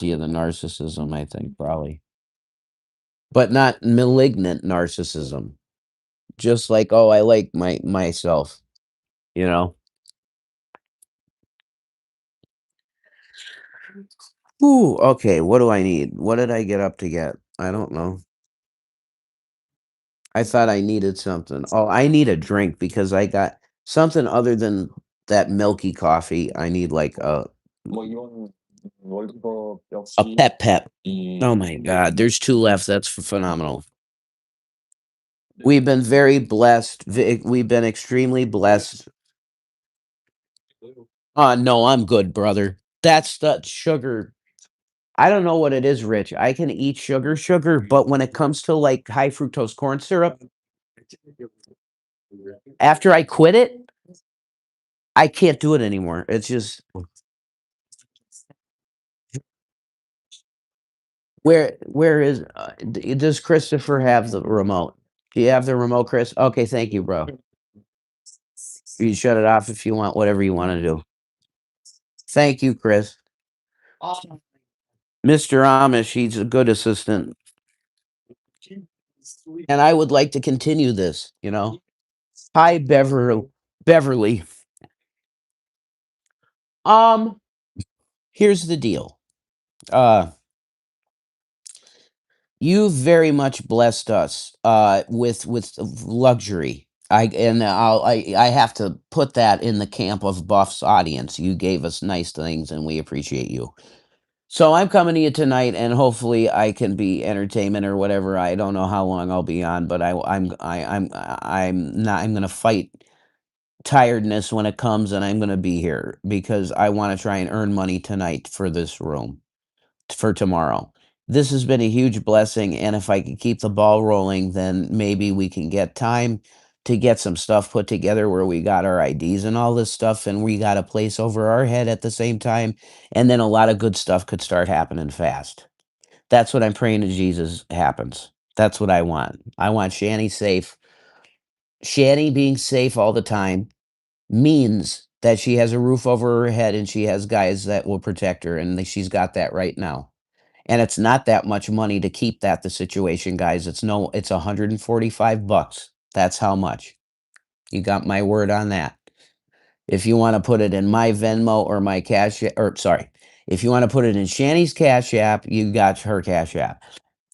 Yeah, the narcissism, I think, probably. But not malignant narcissism. Just like, oh, I like myself, you know? Ooh, okay, what do I need? What did I get up to get? I don't know. I thought I needed something. Oh, I need a drink because I got something other than that milky coffee. I need like a pep. Oh my god, there's 2 left. That's phenomenal. We've been very blessed. We've been extremely blessed. No, I'm good, brother. That's the sugar. I don't know what it is, Rich. I can eat sugar, but when it comes to like high fructose corn syrup, after I quit it, I can't do it anymore. It's just where is does Christopher have the remote? Do you have the remote, Chris? Okay, thank you, bro. You shut it off if you want, whatever you want to do. Thank you, Chris. Mr. Amish, he's a good assistant. And I would like to continue this, you know. Hi, Beverly. Um, here's the deal. Uh, you very much blessed us with luxury. I have to put that in the camp of Buff's audience. You gave us nice things and we appreciate you. So I'm coming to you tonight and hopefully I can be entertainment or whatever. I don't know how long I'll be on, but I'm going to fight tiredness when it comes and I'm going to be here because I want to try and earn money tonight for this room for tomorrow. This has been a huge blessing, and if I can keep the ball rolling, then maybe we can get time to get some stuff put together where we got our IDs and all this stuff, and we got a place over our head at the same time, and then a lot of good stuff could start happening fast. That's what I'm praying to Jesus happens. That's what I want. I want Shani safe. Shani being safe all the time means that she has a roof over her head and she has guys that will protect her, and she's got that right now. And it's not that much money to keep that the situation, guys. It's 145 bucks. That's how much. You got my word on that. If you want to put it in my Venmo or my Cash or sorry, if you want to put it in Shani's Cash App, you got her Cash App.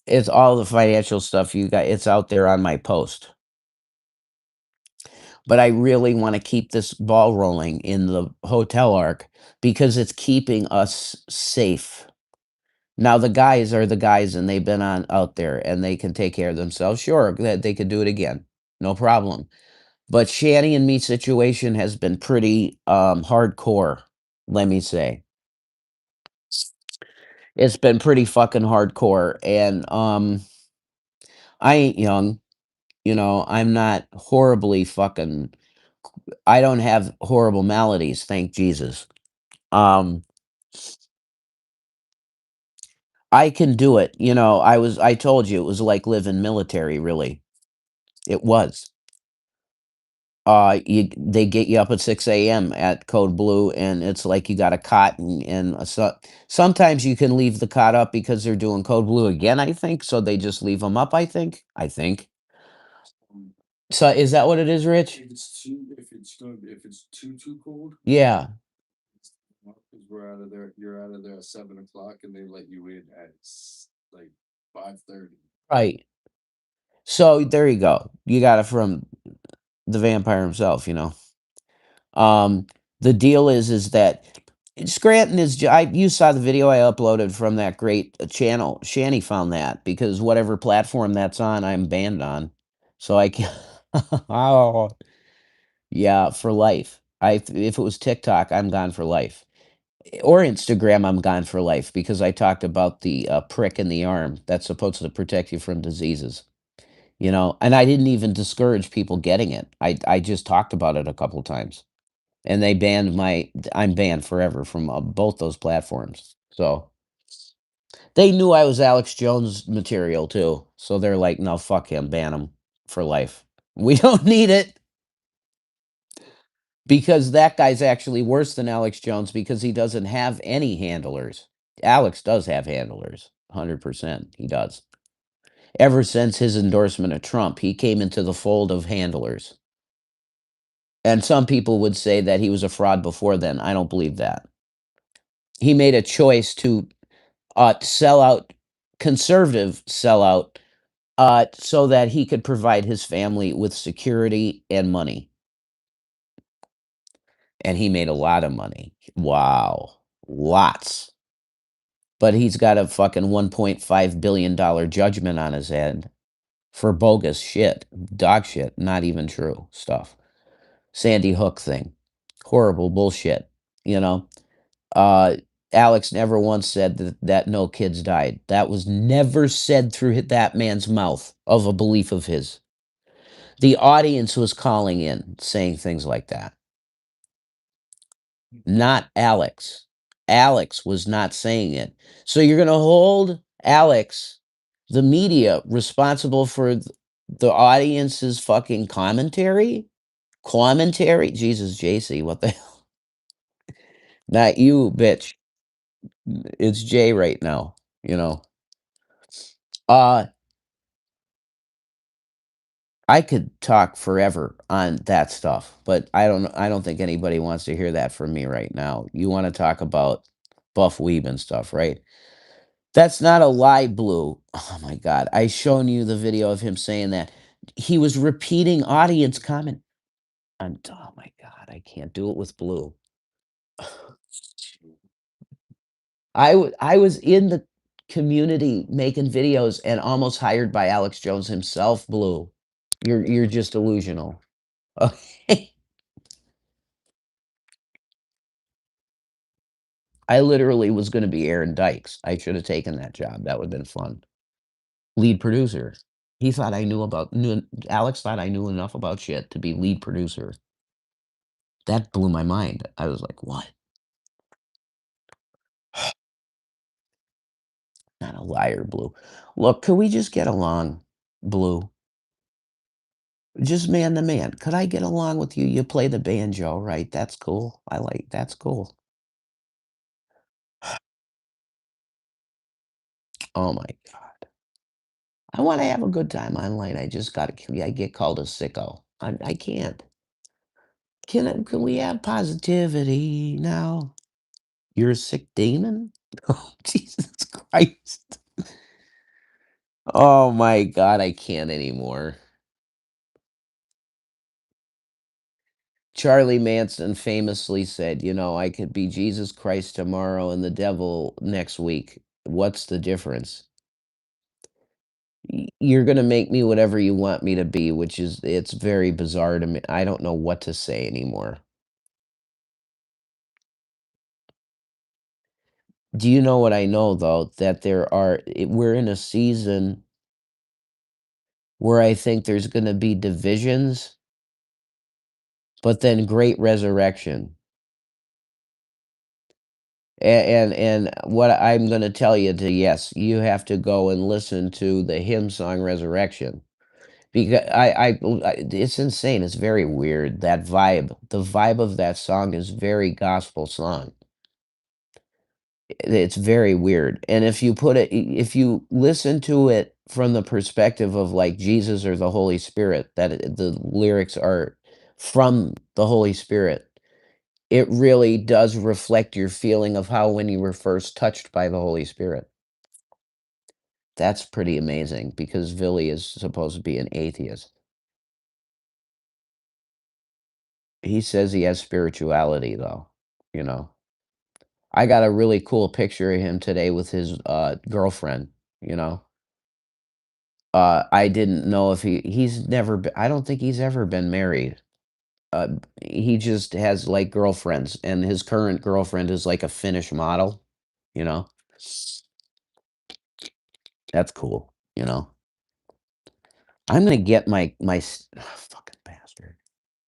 It's all the financial stuff you got. It's out there on my post. But I really want to keep this ball rolling in the hotel arc because it's keeping us safe. Now the guys are the guys and they've been on out there and they can take care of themselves. Sure, that they could do it again. No problem. But Shanny and me situation has been pretty hardcore, let me say. It's been pretty fucking hardcore and I ain't young, you know, I'm not horribly fucking I don't have horrible maladies, thank Jesus. Um I can do it. You know, I told you it was like living military really. It was. They get you up at 6 a.m. at Code Blue, and it's like you got a cot, and sometimes you can leave the cot up because they're doing Code Blue again. I think so. They just leave them up. I think. So is that what it is, Rich? Yeah. Right. So there you go. You got it from the vampire himself. You know. Um, the deal is that Scranton is. You saw the video I uploaded from that great channel. Shanny found that because whatever platform that's on, I'm banned on. So I can. Oh, yeah, for life. If it was TikTok, I'm gone for life. Or Instagram, I'm gone for life because I talked about the prick in the arm that's supposed to protect you from diseases. You know, and I didn't even discourage people getting it. I just talked about it a couple times. And they banned my I'm banned forever from both those platforms. So they knew I was Alex Jones material too. So they're like, no, fuck him, ban him for life. We don't need it because that guy's actually worse than Alex Jones because he doesn't have any handlers. Alex does have handlers, 100%. He does. Ever since his endorsement of Trump, he came into the fold of handlers. And some people would say that he was a fraud before then. I don't believe that. He made a choice to sell out, conservative sell out, so that he could provide his family with security and money. And he made a lot of money. Wow. Lots. But he's got a fucking $1.5 billion judgment on his head for bogus shit, dog shit, not even true stuff. Sandy Hook thing, horrible bullshit. You know, uh, Alex never once said that no kids died. That was never said through that man's mouth of a belief of his. The audience was calling in saying things like that, not Alex. Alex was not saying it. So you're going to hold Alex, the media, responsible for the audience's fucking commentary? Commentary? Jesus, JC, what the hell? Not you, bitch. It's Jay right now, you know. Uh I could talk forever on that stuff, but I don't think anybody wants to hear that from me right now. You want to talk about Buff Weeb and stuff, right? That's not a lie, Blue. Oh my god. I shown you the video of him saying that. He was repeating audience comment. Oh my god, I can't do it with Blue. I was in the community making videos and almost hired by Alex Jones himself, Blue. You're just delusional. Okay. I literally was gonna be Aaron Dykes. I should have taken that job. That would've been fun. Lead producer. He thought I knew Alex thought I knew enough about shit to be lead producer. That blew my mind. I was like, "What?" Not a liar, Blue. Look, could we just get along, Blue? Just man to man. Could I get along with you? You play the banjo, right? That's cool. That's cool. Oh my god. I wanna have a good time online. I just gotta I get called a sicko. I can't. Can we have positivity now? You're a sick demon? Oh, Jesus Christ. Oh my god, I can't anymore. Charlie Manson famously said, "I could be Jesus Christ tomorrow and the devil next week. What's the difference? You're gonna make me whatever you want me to be," which is it's very bizarre to me. I don't know what to say anymore. Do you know what I know though? That we're in a season where I think there's gonna be divisions, but then great resurrection. And what I'm gonna tell you to yes, you have to go and listen to the hymn song "Resurrection." Because it's insane, it's very weird, that vibe. The vibe of that song is very gospel song. It's very weird, and if you listen to it from the perspective of, like, Jesus or the Holy Spirit, that the lyrics are from the Holy Spirit, it really does reflect your feeling of how when you were first touched by the Holy Spirit. That's pretty amazing because Billy is supposed to be an atheist. He says he has spirituality, though, you know? I got a really cool picture of him today with his, girlfriend, you know? I didn't know if he's never been I don't think he's ever been married. Uh, he just has, like, girlfriends, and his current girlfriend is, like, a Finnish model, you know? That's cool, you know? I'm gonna get fucking bastard.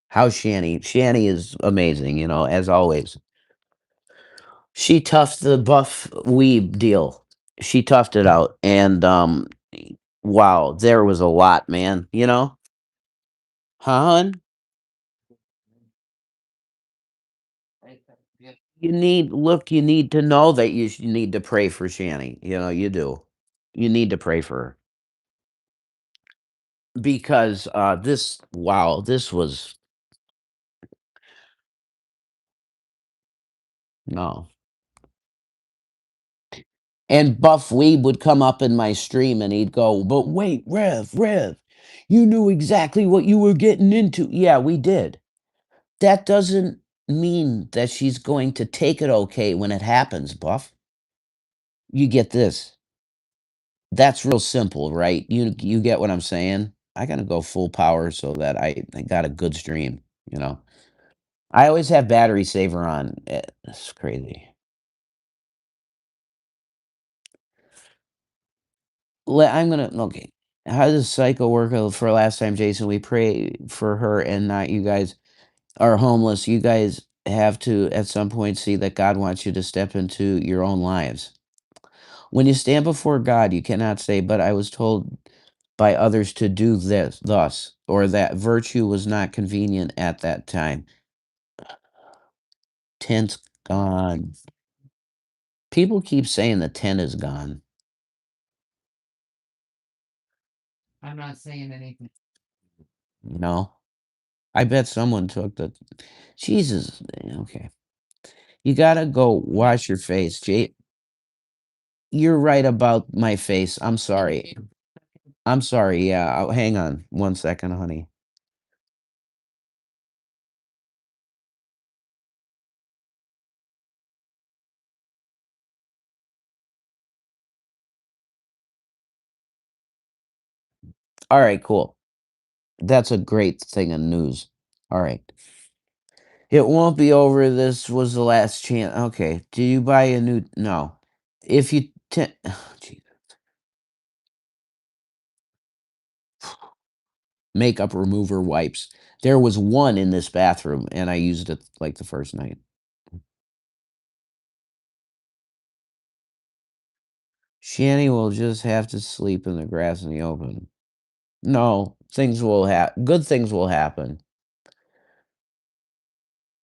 How's Shanny? Shanny is amazing, as always. She toughed the Buff Weeb deal. She toughed it out, and, wow, there was a lot, man, you know? Huh, hun? you need to know that you need to pray for Shani, you do. You need to pray for her because, this was no. And Buff Weeb would come up in my stream and he'd go, "But wait, Rev, you knew exactly what you were getting into." Yeah, we did. That doesn't mean that she's going to take it okay when it happens, Buff. You get this. That's real simple, right? You get what I'm saying? I gotta go full power so that I got a good stream, you know? I always have battery saver on. It's crazy. I'm gonna okay. How does Psycho work out for last time, Jason? We pray for her and not you guys are homeless. You guys have to at some point see that God wants you to step into your own lives. When you stand before God, you cannot say, "But I was told by others to do this, thus," or that virtue was not convenient at that time. Tent's gone. People keep saying the tent is gone. No, I bet someone took the. Jesus. Okay. You gotta go wash your face, Jay. You're right about my face. I'm sorry. I'm sorry. Yeah. Hang on 1 second, honey. All right, cool. That's a great thing of news. All right. It won't be over. This was the last chance. Okay. Do you buy a new? No. If you. Gee. Makeup remover wipes. There was one in this bathroom, and I used it like the first night. Shanny will just have to sleep in the grass in the open. No, things will happen. Good things will happen.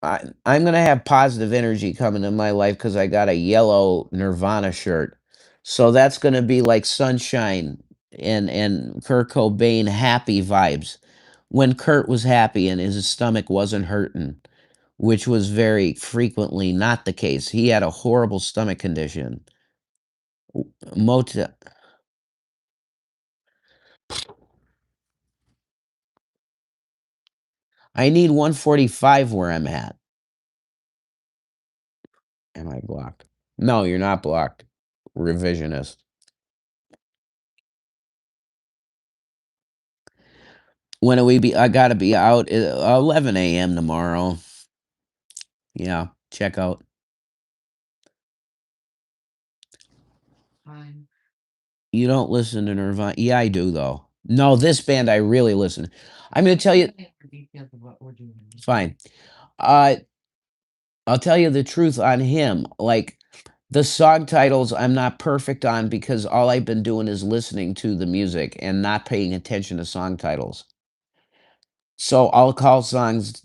I'm gonna have positive energy coming in my life because I got a yellow Nirvana shirt. So that's gonna be like sunshine and Kurt Cobain happy vibes. When Kurt was happy and his stomach wasn't hurting, which was very frequently not the case. He had a horrible stomach condition. Mota I need 145 where I'm at. Am I blocked? No, you're not blocked. Revisionist. When do we be? I gotta be out at 11 a.m. tomorrow. Yeah, check out. You don't listen to Nirvana? Yeah, I do though. No, this band I really listen. I'm gonna tell you. Fine. Uh, I'll tell you the truth on him. Like the song titles, I'm not perfect on because all I've been doing is listening to the music and not paying attention to song titles. So I'll call songs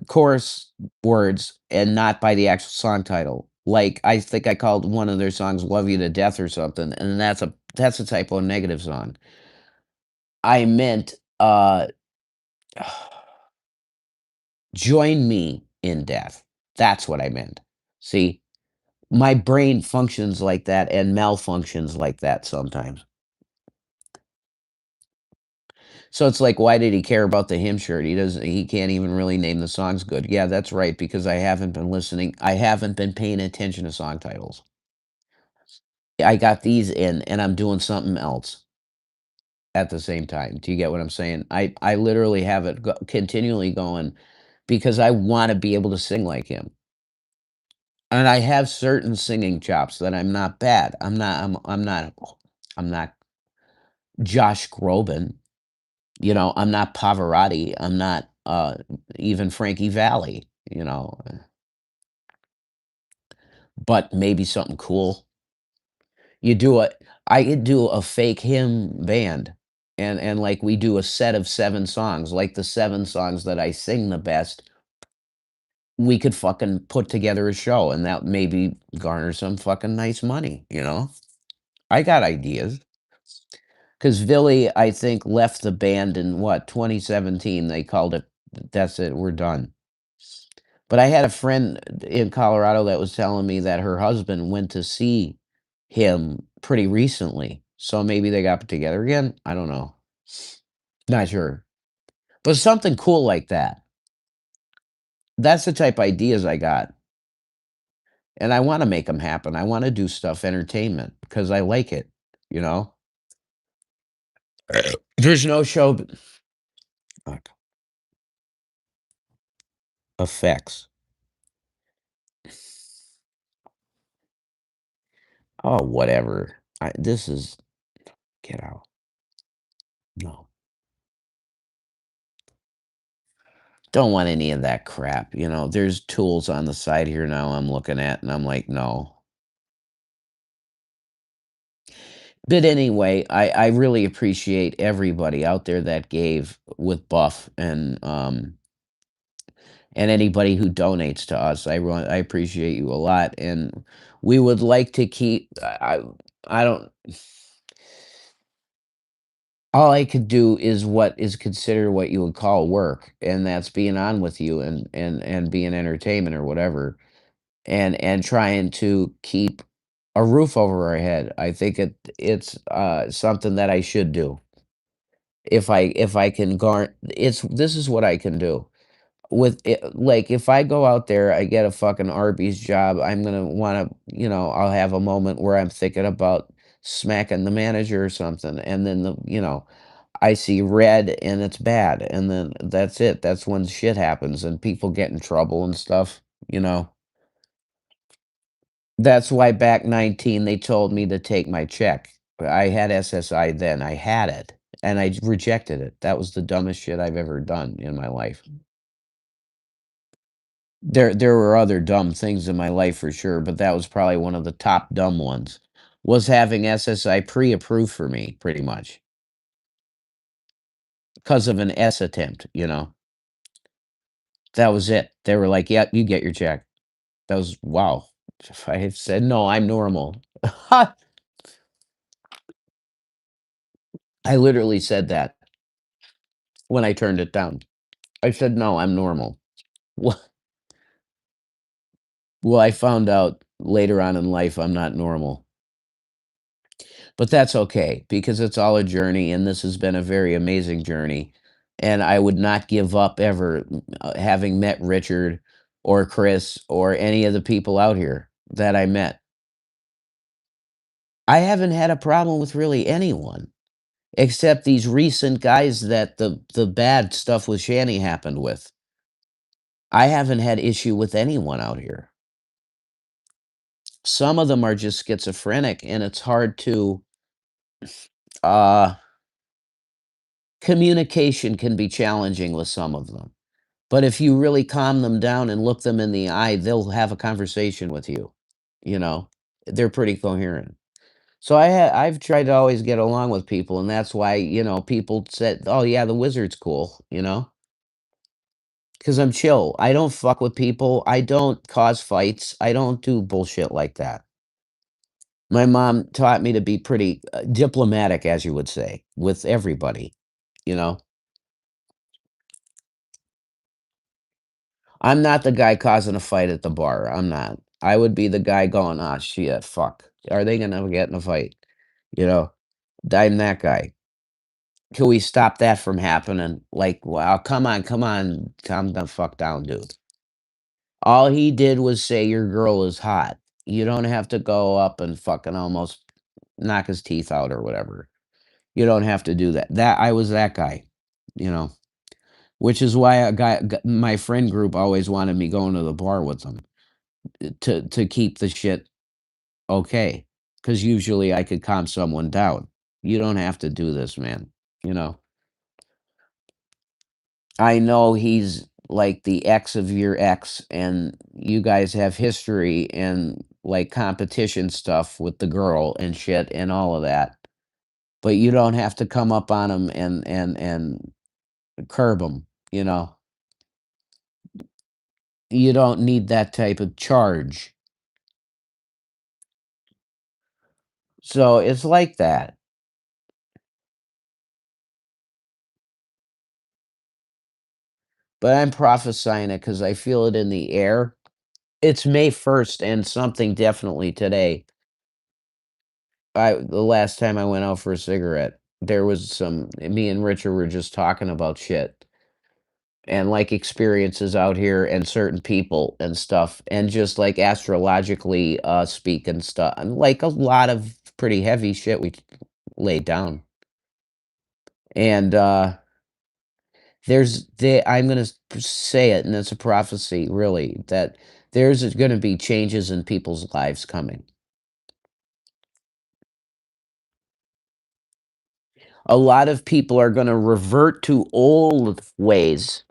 chorus words and not by the actual song title. Like I think I called one of their songs "Love You to Death" or something, and that's a typo negative song. I meant join me in death. That's what I meant. See, my brain functions like that and malfunctions like that sometimes. So it's like, why did he care about the hymn shirt? He can't even really name the songs good. Yeah, that's right, because I haven't been listening. I haven't been paying attention to song titles. I got these in and I'm doing something else at the same time. Do you get what I'm saying? I literally have it continually going because I want to be able to sing like him. And I have certain singing chops that I'm not bad. I'm not Josh Groban. I'm not Pavarotti. I'm not even Frankie Valli, but maybe something cool. You do a I could do a fake hymn band, and, like, we do a set of 7 songs, like, the 7 songs that I sing the best, we could fucking put together a show and that maybe garner some fucking nice money, you know? I got ideas. Because Billy, I think, left the band in what, 2017. They called it, that's it, we're done. But I had a friend in Colorado that was telling me that her husband went to see him pretty recently. So maybe they got together again. I don't know. Not sure. But something cool like that. That's the type of ideas I got. And I want to make them happen. I want to do stuff, entertainment, because I like it, you know? There's no show. Fuck. Effects. Oh, whatever. This is get out. No. Don't want any of that crap, you know? There's tools on the side here now I'm looking at, and I'm like, "No." But anyway, I really appreciate everybody out there that gave with Buff and anybody who donates to us. I appreciate you a lot, and we would like to keep I don't all I could do is what is considered what you would call work, and that's being on with you and being entertainment or whatever, and trying to keep a roof over our head. I think it's something that I should do. If I can garn it's this is what I can do. With it, like, if I go out there, I get a fucking Arby's job, I'm gonna wanna I'll have a moment where I'm thinking about smacking the manager or something, and then I see red and it's bad, and then that's it. That's when shit happens and people get in trouble and stuff, you know? That's why back 19, they told me to take my check. I had SSI then, I had it, and I rejected it. That was the dumbest shit I've ever done in my life. There were other dumb things in my life for sure, but that was probably one of the top dumb ones, was having SSI pre-approved for me, pretty much, because of an S attempt, you know? That was it. They were like, "Yeah, you get your check." That was wow. If I had said, "No, I'm normal." I literally said that when I turned it down. I said, "No, I'm normal." Well well, I found out later on in life I'm not normal. But that's okay because it's all a journey, and this has been a very amazing journey, and I would not give up ever, having met Richard or Chris or any of the people out here that I met. I haven't had a problem with really anyone, except these recent guys that the bad stuff with Shanny happened with. I haven't had issue with anyone out here. Some of them are just schizophrenic, and it's hard to, uh communication can be challenging with some of them. But if you really calm them down and look them in the eye, they'll have a conversation with you, you know? They're pretty coherent. So I've tried to always get along with people, and that's why, people said, "Oh, yeah, the wizard's cool," you know? Because 'Cause I'm chill. I don't fuck with people. I don't cause fights. I don't do bullshit like that. My mom taught me to be pretty, diplomatic, as you would say, with everybody, you know? I'm not the guy causing a fight at the bar, I'm not. I would be the guy going, "Ah, shit, fuck. Are they gonna get in a fight?" You know? I'm that guy. Can we stop that from happening? Like, "Wow, come on, calm the fuck down, dude." All he did was say your girl is hot. You don't have to go up and fucking almost knock his teeth out or whatever. You don't have to do that. I was that guy, you know? Which is why my friend group always wanted me going to the bar with them, to keep the shit okay, because usually I could calm someone down. You don't have to do this, man, you know? I know he's like the ex of your ex, and you guys have history and, like, competition stuff with the girl and shit and all of that, but you don't have to come up on him and curb him, you know? You don't need that type of charge. So it's like that. But I'm prophesying it because I feel it in the air. It's May 1st and something definitely today. The last time I went out for a cigarette, there was some me and Richard were just talking about shit and like experiences out here and certain people and stuff and just like astrologically speak and stuff and like a lot of pretty heavy shit we laid down. And I'm going to say it, and it's a prophecy, really, that there's going to be changes in people's lives coming. A lot of people are going to revert to old ways,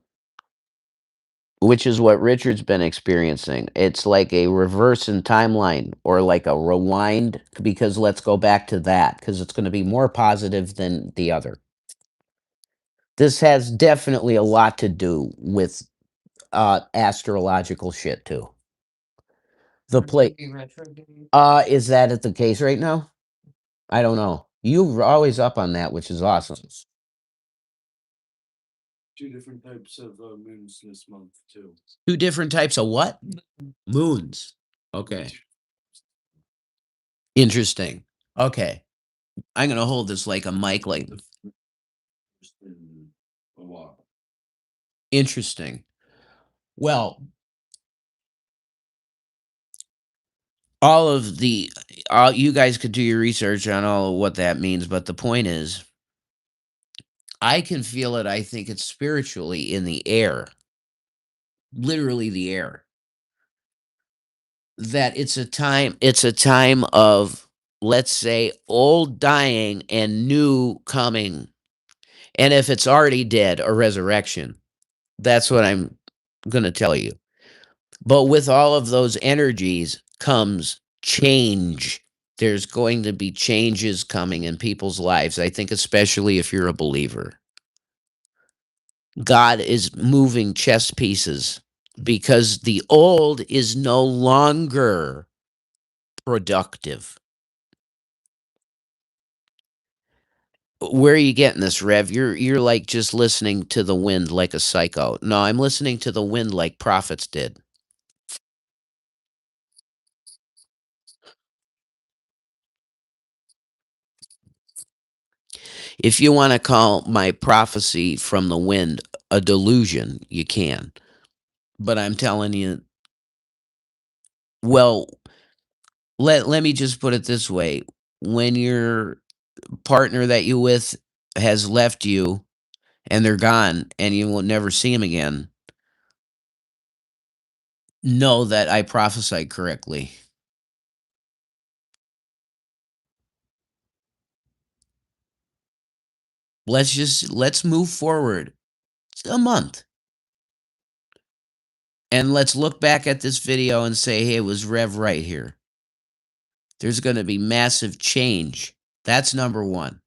which is what Richard's been experiencing. It's like a reverse in timeline or like a rewind, because let's go back to that, because it's going to be more positive than the other. This has definitely a lot to do with astrological shit too. The play. Is that the case right now? I don't know. You're always up on that, which is awesome. Two different types of what? Moons. Okay. Interesting. Okay. I'm gonna hold this like a mic, like interesting. Well, all of the all you guys could do your research on all of what that means, but the point is, I can feel it. I think it's spiritually in the air, literally the air. That it's a time of, let's say, old dying and new coming. And if it's already dead, a resurrection. That's what I'm gonna tell you. But with all of those energies comes change. There's going to be changes coming in people's lives. I think especially if you're a believer. God is moving chess pieces because the old is no longer productive. Where are you getting this, Rev? You're like just listening to the wind like a psycho. No, I'm listening to the wind like prophets did. If you want to call my prophecy from the wind a delusion, you can. But I'm telling you, well, let me just put it this way. When your partner that you with has left you and they're gone and you will never see them again, know that I prophesied correctly. Let's move forward a month. And let's look back at this video and say, hey, it was Rev right here. There's going to be massive change. That's number one.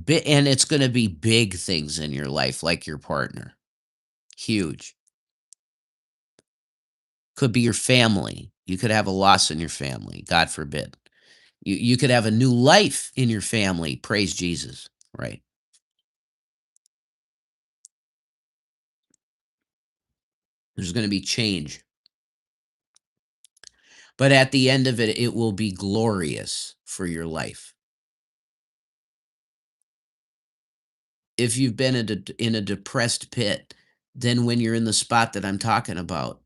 And it's going to be big things in your life, like your partner. Huge. Could be your family. You could have a loss in your family, God forbid. You could have a new life in your family. Praise Jesus. Right. There's going to be change. But at the end of it, it will be glorious for your life. If you've been in a depressed pit, then when you're in the spot that I'm talking about,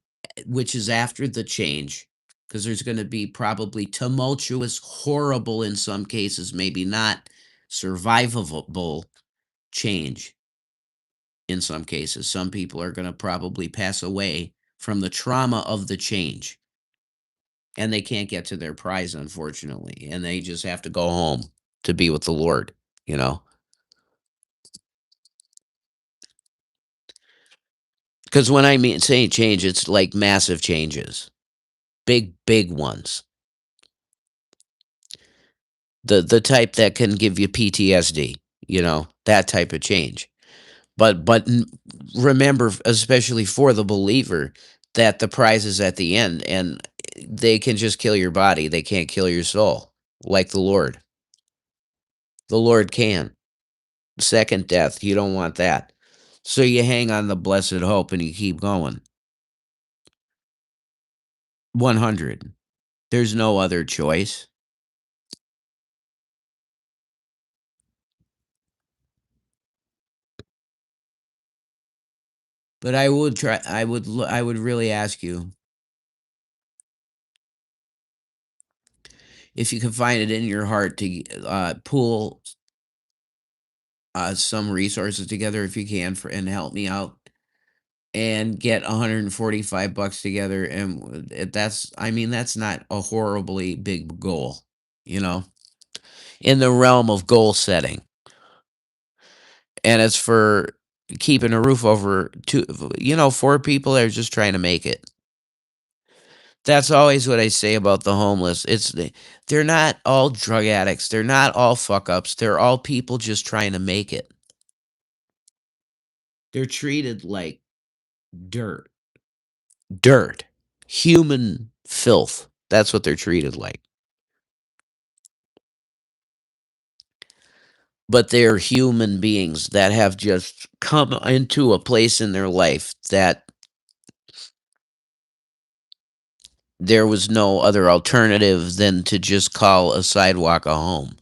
which is after the change, because there's going to be probably tumultuous, horrible in some cases, maybe not survivable change in some cases. Some people are going to probably pass away from the trauma of the change and they can't get to their prize, unfortunately, and they just have to go home to be with the Lord, you know? Because when I mean saying change, it's like massive changes, big ones. The type that can give you PTSD, that type of change. But remember, especially for the believer, that the prize is at the end, and they can just kill your body. They can't kill your soul like the Lord. The Lord can. Second death, you don't want that. So you hang on the blessed hope and you keep going. 100. There's no other choice. But I would try. I would really ask you if you can find it in your heart to pool some resources together if you can for and help me out and get 145 bucks together, and that's, I mean, that's not a horribly big goal, you know, in the realm of goal setting. And it's for keeping a roof over two, four people that are just trying to make it. That's always what I say about the homeless. They're not all drug addicts. They're not all fuck ups. They're all people just trying to make it. They're treated like dirt. Dirt. Human filth. That's what they're treated like. But they're human beings that have just come into a place in their life that there was no other alternative than to just call a sidewalk a home.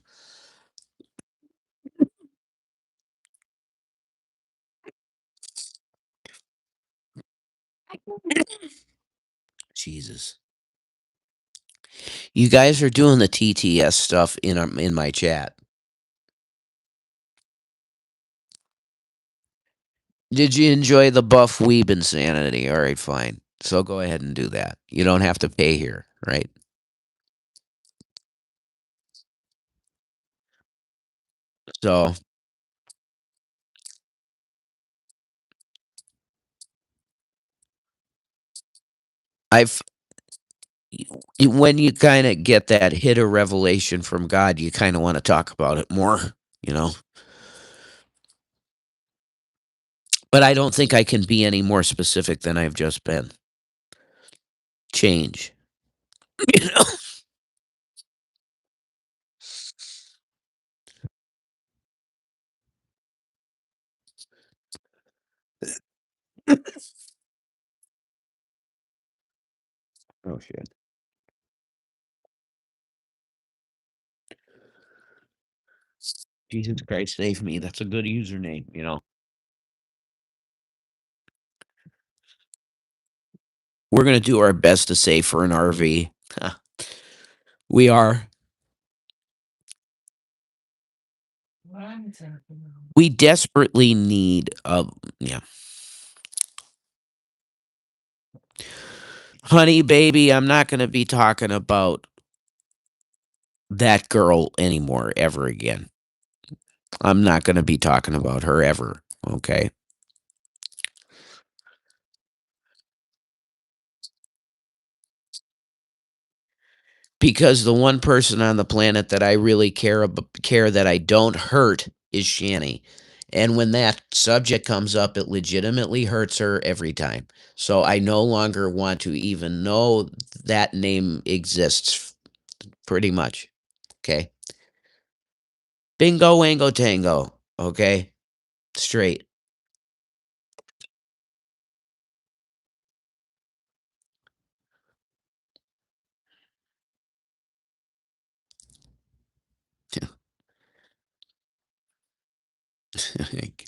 Jesus. You guys are doing the TTS stuff in my chat. Did you enjoy the buff weeb insanity? All right, fine. So go ahead and do that. You don't have to pay here, right? So I've when you kind of get that hit of revelation from God, you kind of want to talk about it more, you know. But I don't think I can be any more specific than I've just been. Change, you know. Oh shit. Jesus Christ, save me. That's a good username, you know. We're gonna do our best to save for an RV. Huh. We are. We desperately need a yeah. Honey, baby, I'm not gonna be talking about that girl anymore ever again. I'm not gonna be talking about her ever. Okay. Because the one person on the planet that I really care that I don't hurt is Shani. And when that subject comes up, it legitimately hurts her every time. So I no longer want to even know that name exists, pretty much. Okay. Bingo, wango, tango. Okay. Straight.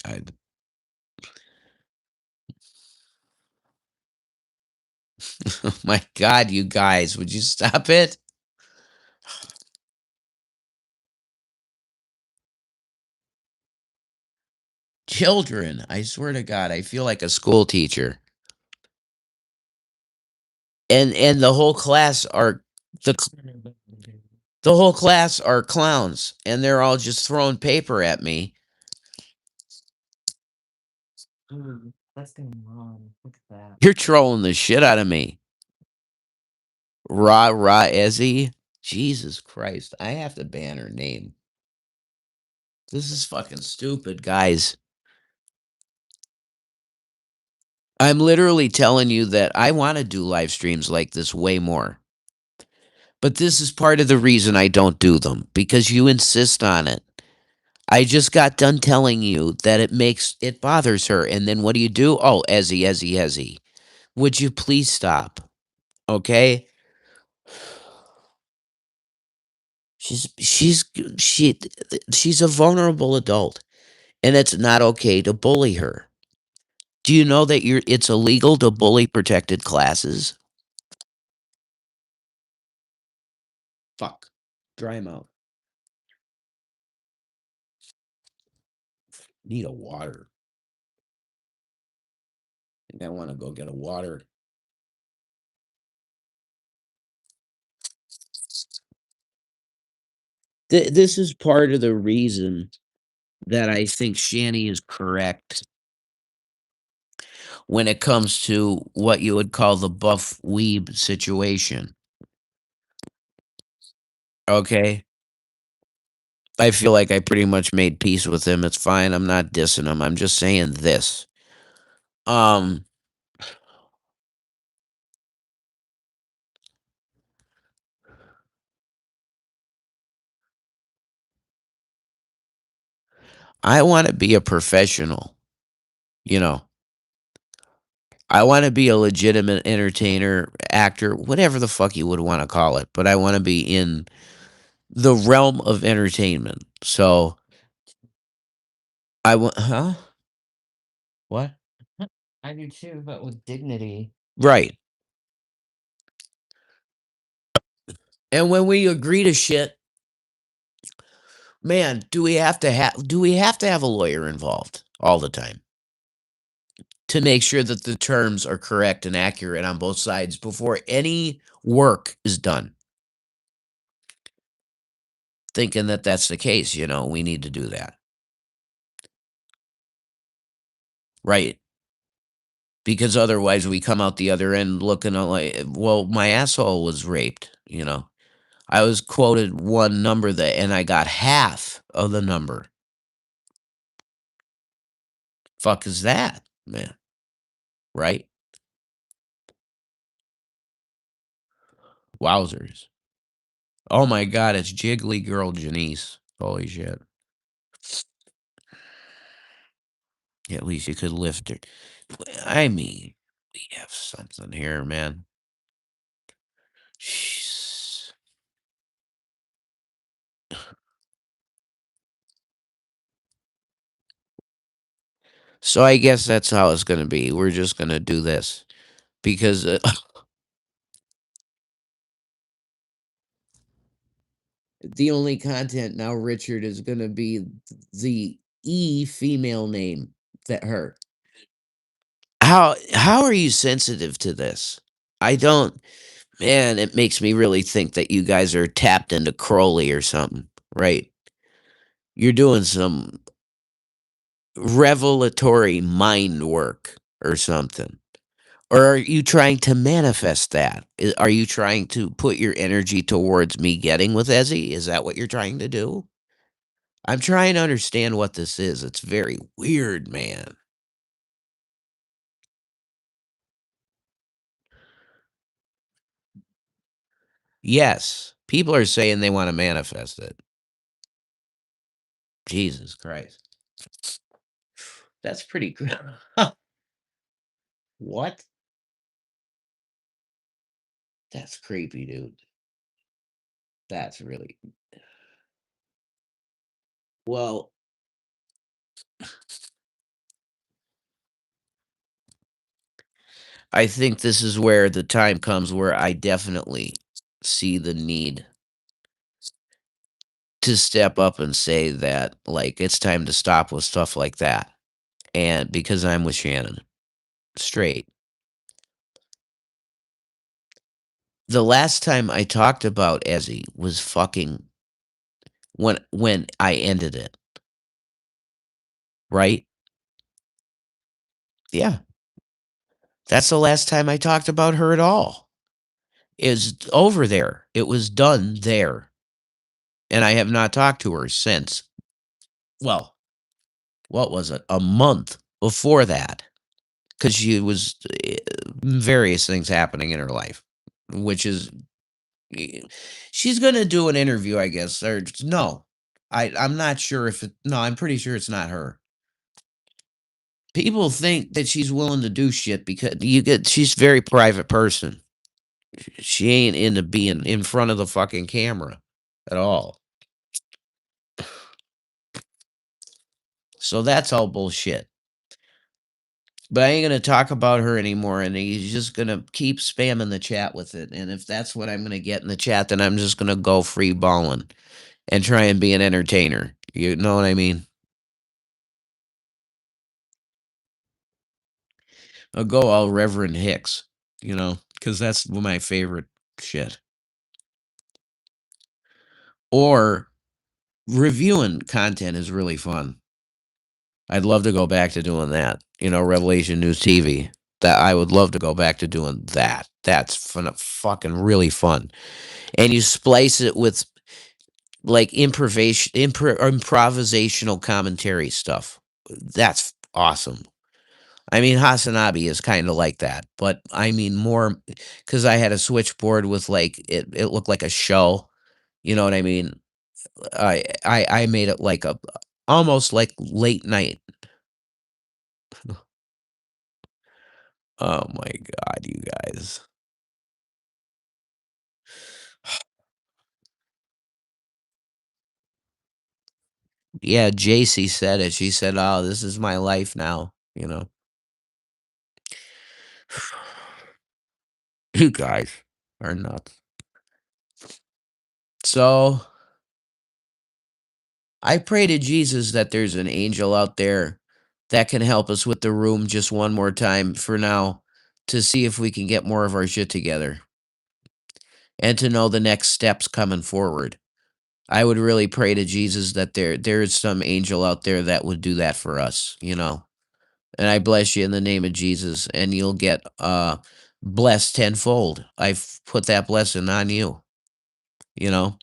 God. Oh my God, you guys, would you stop it? Children, I swear to God, I feel like a school teacher. And the the whole class are clowns, and they're all just throwing paper at me. You're trolling the shit out of me. Ra Ezzy. Jesus Christ. I have to ban her name. This is fucking stupid, guys. I'm literally telling you that I wanna do live streams like this way more. But this is part of the reason I don't do them, because you insist on it. I just got done telling you that it bothers her, and then what do you do? Oh, Ezzy, Ezzy, Ezzy. Would you please stop? Okay? She's she she's a vulnerable adult, and it's not okay to bully her. Do you know that it's illegal to bully protected classes? Fuck. Dry 'em out. Need a water. I think I wanna go get a water. This is part of the reason that I think Shanny is correct when it comes to what you would call the buff weeb situation. Okay? I feel like I pretty much made peace with him. It's fine. I'm not dissing him. I'm just saying this. Um, I want to be a professional, you know. I want to be a legitimate entertainer, actor, whatever the fuck you would want to call it, but I want to be in the realm of entertainment. So, I want huh? What? I do too, but with dignity. Right. And when we agree to shit, man, do we have to have a lawyer involved all the time to make sure that the terms are correct and accurate on both sides before any work is done? Thinking that that's the case, we need to do that. Right. Because otherwise we come out the other end looking like, well, my asshole was raped. I was quoted one number and I got half of the number. Fuck is that, man? Right? Wowzers. Oh my god, it's Jiggly Girl Janice. Holy shit. Yeah, at least you could lift her. I mean, we have something here, man. Jeez. So I guess that's how it's gonna be. We're just gonna do this because the only content now, Richard, is gonna be the female name that her. How are you sensitive to this? I don't. Man, it makes me really think that you guys are tapped into Crowley or something, right? You're doing some revelatory mind work or something. Or are you trying to manifest that? Are you trying to put your energy towards me getting with Ezzy? Is that what you're trying to do? I'm trying to understand what this is. It's very weird, man. Yes, people are saying they want to manifest it. Jesus Christ. That's pretty good. What? That's creepy, dude. That's really well. I think this is where the time comes where I definitely see the need to step up and say that, like, it's time to stop with stuff like that. And because I'm with Shannon, straight. The last time I talked about Ezzy was fucking when I ended it, right? Yeah. That's the last time I talked about her at all. Is over there. It was done there. And I have not talked to her since. Well, what was it? A month before that. because she was various things happening in her life, which is eh, she's gonna do an interview, I guess, or no, I'm not sure if it. No, I'm pretty sure it's not her. People think that she's willing to do shit because she's a very private person. She ain't into being in front of the fucking camera at all. So that's all bullshit. But I ain't gonna talk about her anymore, and he's just gonna keep spamming the chat with it. And if that's what I'm gonna get in the chat, then I'm just gonna go free balling and try and be an entertainer. You know what I mean? I'll go all Reverend Hicks, because that's my favorite shit. Or reviewing content is really fun. I'd love to go back to doing that. Revelation News TV. That I would love to go back to doing that. That's fucking really fun. And you splice it with like improvisational commentary stuff. That's awesome. I mean, Hasanabi is kind of like that, but I mean more because I had a switchboard with like it looked like a show. You know what I mean? I made it like a almost like late night. Oh my god, you guys. Yeah, JC said it. She said, "Oh, this is my life now." You guys are nuts. So I pray to Jesus that there's an angel out there that can help us with the room just one more time for now to see if we can get more of our shit together and to know the next steps coming forward. I would really pray to Jesus that there is some angel out there that would do that for us. And I bless you in the name of Jesus, and you'll get blessed tenfold. I've put that blessing on you, you know.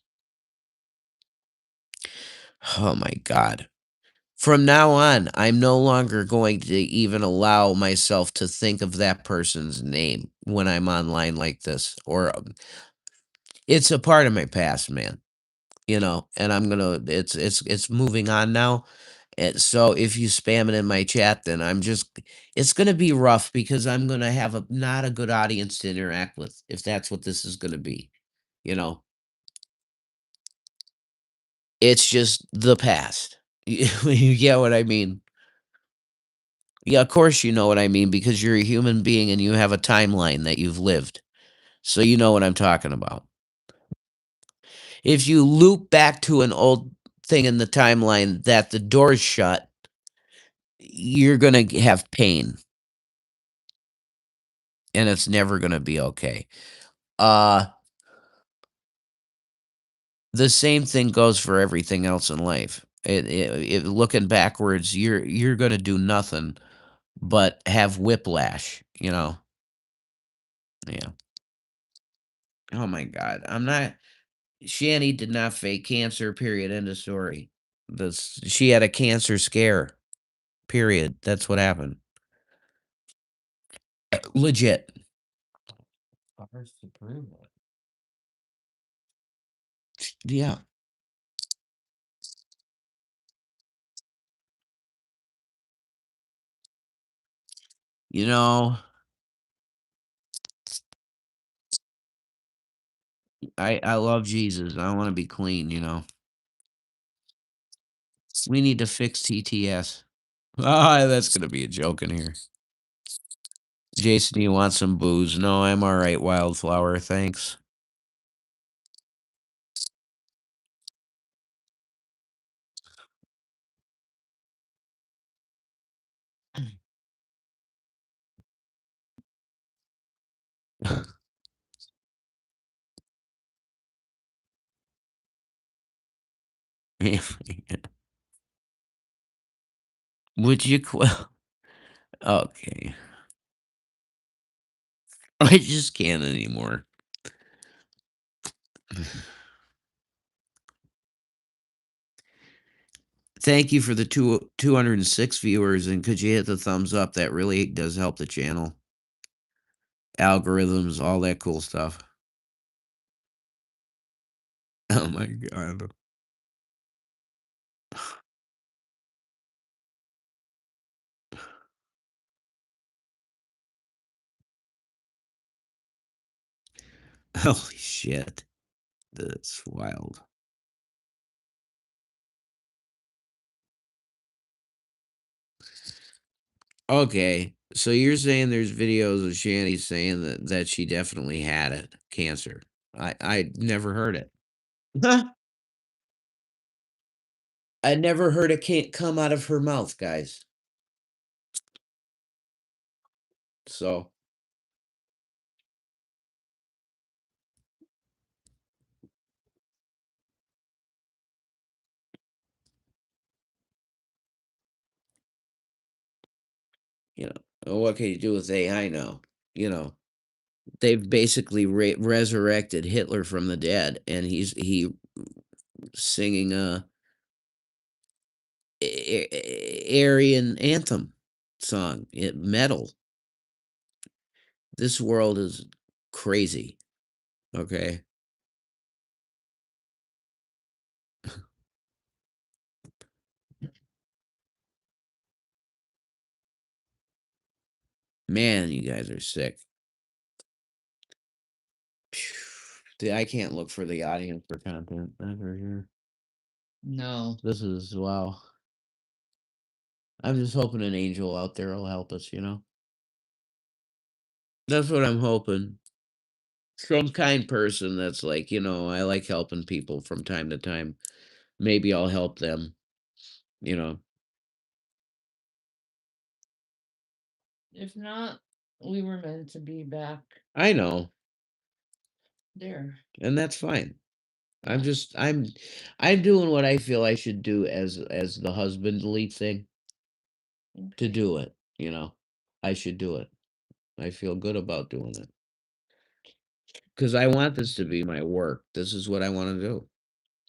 Oh my God. From now on, I'm no longer going to even allow myself to think of that person's name when I'm online like this. Or it's a part of my past, man. And I'm gonna. It's moving on now. And so if you spam it in my chat, then it's gonna be rough because I'm gonna have a not a good audience to interact with if that's what this is gonna be. You know, it's just the past. You get what I mean? Yeah, of course you know what I mean because you're a human being and you have a timeline that you've lived. So you know what I'm talking about. If you loop back to an old thing in the timeline that the door's shut, you're gonna have pain and it's never gonna be okay. Uh the same thing goes for everything else in life. Looking backwards, you're gonna do nothing but have whiplash. Yeah. Oh my God. I'm not. Shanny did not fake cancer. Period. End of story. She had a cancer scare. Period. That's what happened. Legit. Scars to prove it. Yeah. You know, I love Jesus. I want to be clean. We need to fix TTS. Ah, that's gonna be a joke in here. Jason, you want some booze? No, I'm all right, Wildflower. Thanks. Would you quell? Okay. I just can't anymore. Thank you for the 206 viewers, and could you hit the thumbs up? That really does help the channel. Algorithms, all that cool stuff. Oh my god. Holy shit. That's wild. Okay, so you're saying there's videos of Shanny saying that she definitely had it, cancer. I never heard it. I never heard it can't come out of her mouth, guys. So, you know, what can you do with AI now? You know, they've basically resurrected Hitler from the dead, and he singing Aryan anthem song, metal. This world is crazy. Okay, man, you guys are sick. I can't look for the audience for content ever here. No, this is wow. I'm just hoping an angel out there will help us, you know? That's what I'm hoping. Some kind person that's like, you know, I like helping people from time to time. Maybe I'll help them, you know. If not, we were meant to be back I know, there. And that's fine. I'm just I'm doing what I feel I should do as the husbandly thing to Okay. do it, you know. I should do it. I feel good about doing it. Because I want this to be my work. This is what I want to do.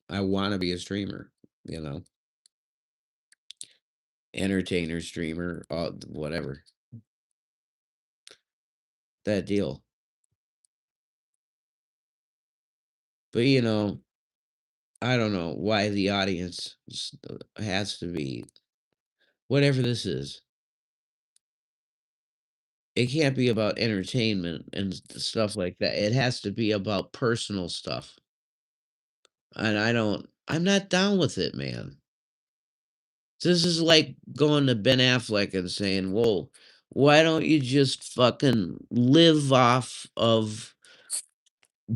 I want to be a streamer, you know, entertainer, streamer, whatever. That deal. But, you know, I don't know why the audience has to be whatever this is. It can't be about entertainment and stuff like that. It has to be about personal stuff. And I'm not down with it, man. This is like going to Ben Affleck and saying, "Whoa, why don't you just fucking live off of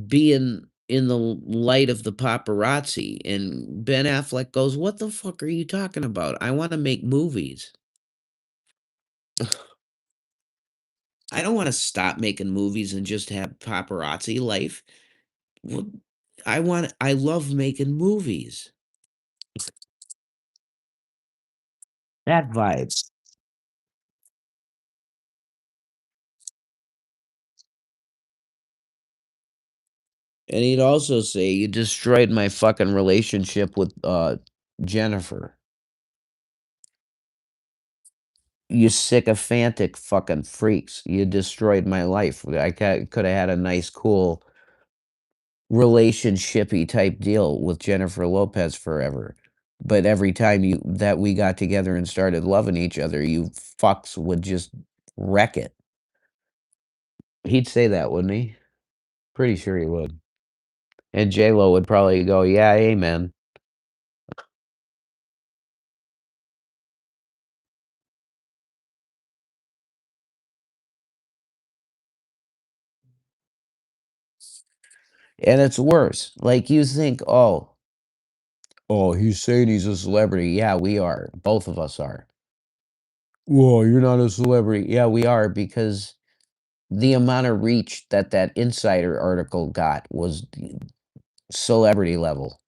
being in the light of the paparazzi?" And Ben Affleck goes, "What the fuck are you talking about? I want to make movies. I don't want to stop making movies and just have paparazzi life. Well, I love making movies." That vibes. And he'd also say, "You destroyed my fucking relationship with Jennifer. You sycophantic fucking freaks. You destroyed my life. I could have had a nice, cool relationshipy type deal with Jennifer Lopez forever. But every time we got together and started loving each other, you fucks would just wreck it." He'd say that, wouldn't he? Pretty sure he would. And J Lo would probably go, "Yeah, amen." And it's worse. Like you think, oh, he's saying he's a celebrity. Yeah, we are. Both of us are. Whoa, you're not a celebrity. Yeah, we are because the amount of reach that Insider article got was celebrity level.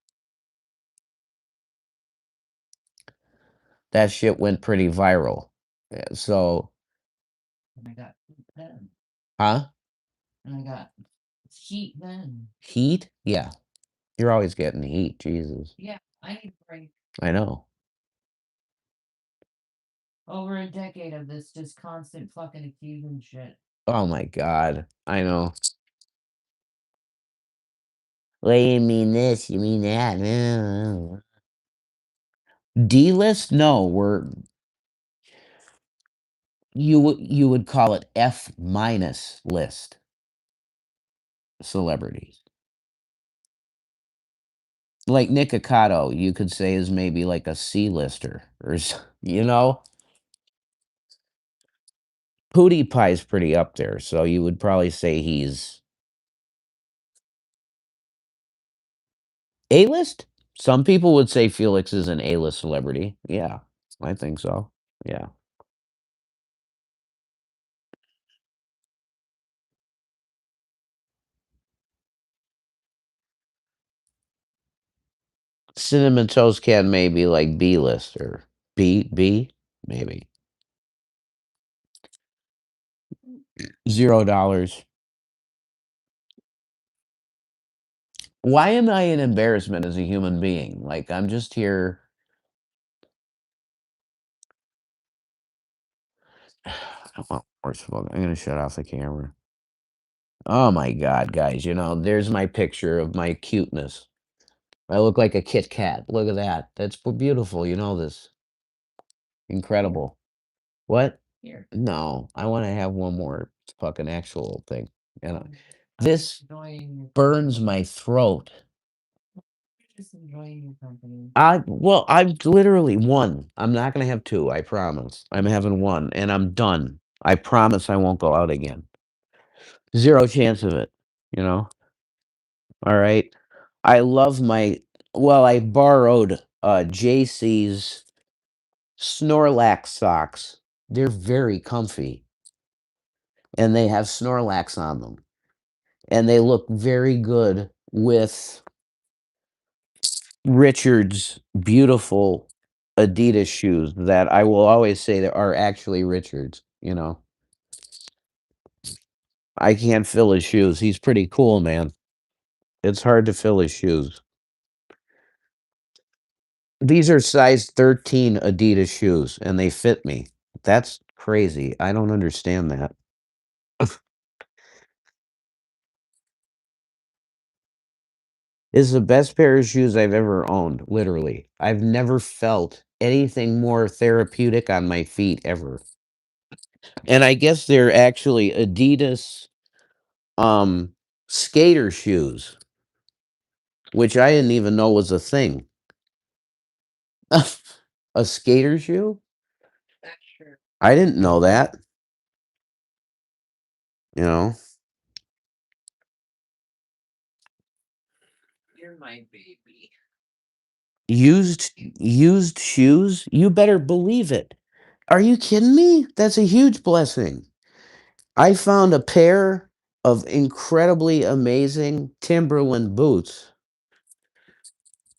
That shit went pretty viral. So, And I got then. huh? And I got heat then. Heat? Yeah. You're always getting heat, Jesus. Yeah, I need break. I know. over a decade of this just constant fucking accusing shit. Oh my god. I know. Well, you mean this, you mean that. D-list? No, we're you would call it F minus list celebrities. Like Nick Ocado, you could say is maybe like a C-lister or you know? Pootie Pie's pretty up there, so you would probably say he's A-list? Some people would say Felix is an A-list celebrity. Yeah, I think so. Yeah. Cinnamon Toast Can maybe like B-list or B? Maybe. $0. Why am I an embarrassment as a human being? Like, I'm just here. Well, first of all, I'm gonna shut off the camera. Oh my god, guys, there's my picture of my cuteness. I look like a Kit Kat. Look at that. That's beautiful, you know this. Incredible. What? Here. No, I wanna have one more fucking actual thing, you know? I'm This enjoying your burns my throat. just enjoying your company. I've literally 1. I'm not gonna have 2, I promise. I'm having 1, and I'm done. I promise I won't go out again. 0 chance of it, you know? Alright? I love I borrowed, JC's Snorlax socks. They're very comfy, and they have Snorlax on them, and they look very good with Richard's beautiful Adidas shoes that I will always say that are actually Richard's, you know? I can't fill his shoes. He's pretty cool, man. It's hard to fill his shoes. These are size 13 Adidas shoes, and they fit me. That's crazy. I don't understand that. It's the best pair of shoes I've ever owned, literally. I've never felt anything more therapeutic on my feet ever. And I guess they're actually Adidas um skater shoes, which I didn't even know was a thing. A skater shoe? That's true. I didn't know that, you know. You're my baby. Used shoes? You better believe it. Are you kidding me? That's a huge blessing. I found a pair of incredibly amazing Timberland boots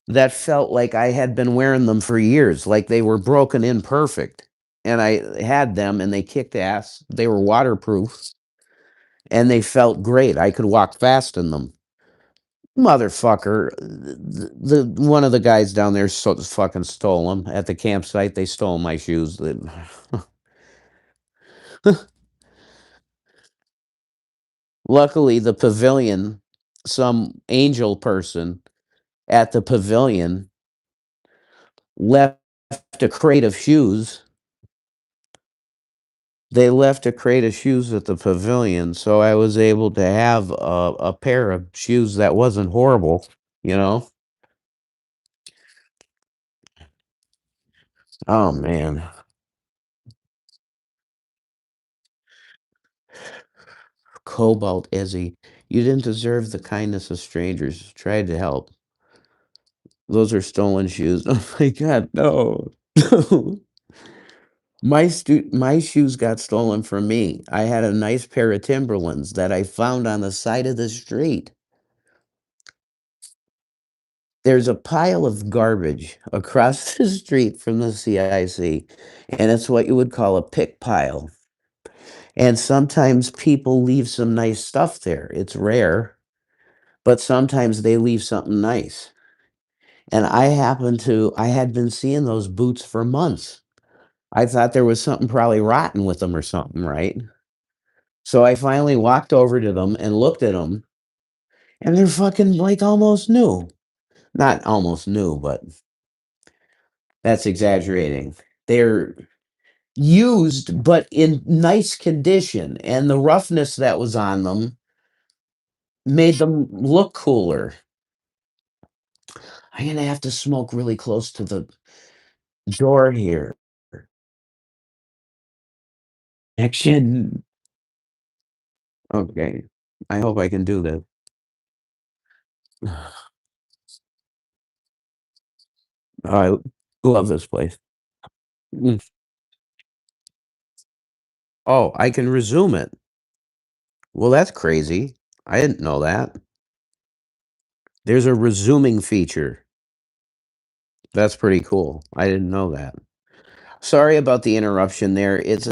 that felt like I had been wearing them for years, like they were broken in perfect. And I had them and they kicked ass. They were waterproof and they felt great. I could walk fast in them. Motherfucker, the one of the guys down there fucking stole them at the campsite. They stole my shoes. Luckily, the pavilion, some angel person at the pavilion left a crate of shoes. They left a crate of shoes at the pavilion, so I was able to have a pair of shoes that wasn't horrible, you know? Oh, man. Cobalt Ezzy. You didn't deserve the kindness of strangers. Tried to help. Those are stolen shoes. Oh my god, no. No. My shoes got stolen from me. I had a nice pair of Timberlands that I found on the side of the street. There's a pile of garbage across the street from the CIC, and it's what you would call a pick pile. And sometimes people leave some nice stuff there. It's rare, but sometimes they leave something nice. And I had been seeing those boots for months. I thought there was something probably rotten with them or something, right? So I finally walked over to them and looked at them, and they're fucking like almost new. Not almost new, but that's exaggerating. They're used, but in nice condition, and the roughness that was on them made them look cooler. I'm gonna have to smoke really close to the door here. Action. Okay. I hope I can do this. I love this place. Mm. Oh, I can resume it. Well, that's crazy. I didn't know that. There's a resuming feature. That's pretty cool. I didn't know that. Sorry about the interruption there. It's